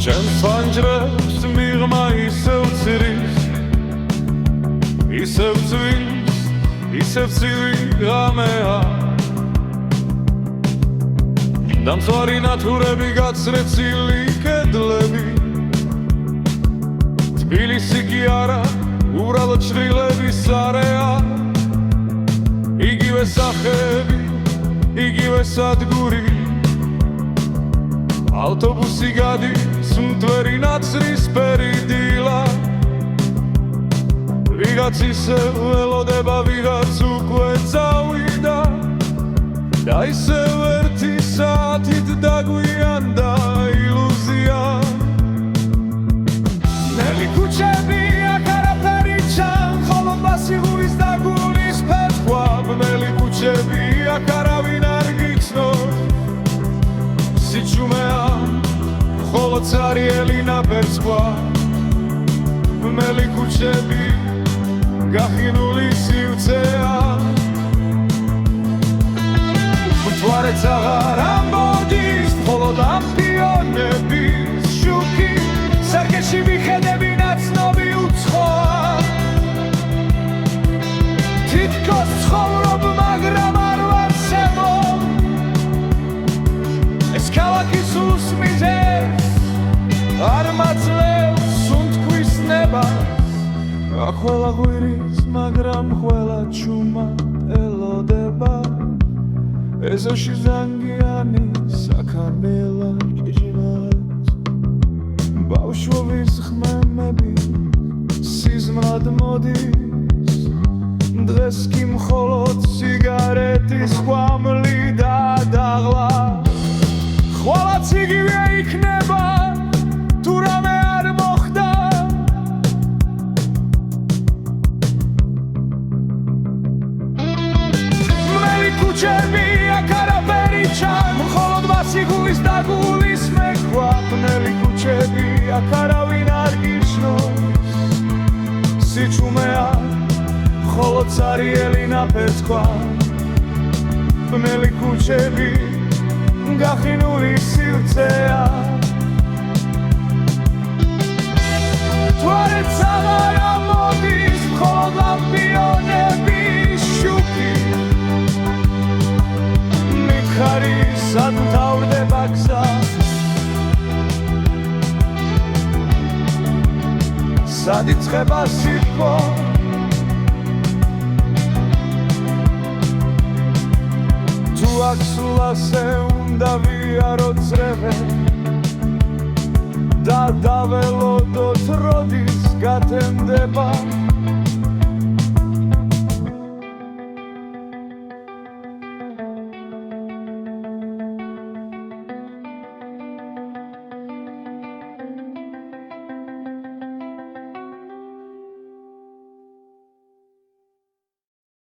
ჩემს ფანჯრებს მიღმა ისევ ცირის, ისევ ძვის, ისევ ცივი ღამეა და მწვარი ნათურები გაცრეცილი კედლები თბილისი კი არა უბრალოდ შრილების არეა იგივე სახები, იგივე სადგური ავტობუსი გადის მტვერი ნაცრისფერი დილა ვიღაც ისევ ველოდება, ვიღაც უკვე წავიდა და ისევ ერთი საათით დაგვიანდა ილუზია ნელი ქუჩები აქ არაფერი ჩან ხოლო მასიღურის და გულის ფერხვა ბნელი ქუჩები აქ არავინ არ გიცნობს სიჩუმეა ხოლო ცარიელი ნაფერწყვა ბნელი ქუჩები გახინული სივრცეა მთვარეც აღარ ამბოდის მხოლოდ ამ პიონების შუქი სარკეში მიხედები ნაცნობი უცხოა თითქოს ცხოვრობ მაგრამ არ ვარსებო ეს ქალაქი სულს მიზეს არ მაძლევს სუნთქვის ნებას ყველა ღვირის მაგრამ ყველა ჩუმა ელოდება ეზოში ზანგიანი საქანელა ჭიჭინაც ბავშვობის ხმემები სიზმრად მოდის დღეს კი მხოლოდ სიგარეტის ხვამლი და დაღლა ხვალაც იგივე იქნება თუ რამე არ მოხდა ქუჩები აქ არაფერი ჩან მხოლოდ მასიღურის და გულის მექვა ბნელი ქუჩები აქ არავინ არ გიშნობს სიჩუმეა ხოლო ცარიელი ნაფერწყვა ბნელი ქუჩები გახინული სივრცეა მთვარეც აღარ ამოდის მხოლოდ ლამპიონების შუქი სად მთავრდება გზა სად იწყება სიტყვა თუ აქ სულ ასე უნდა ვიაროთ წრევე და დაველოდოთ როდის გათენდება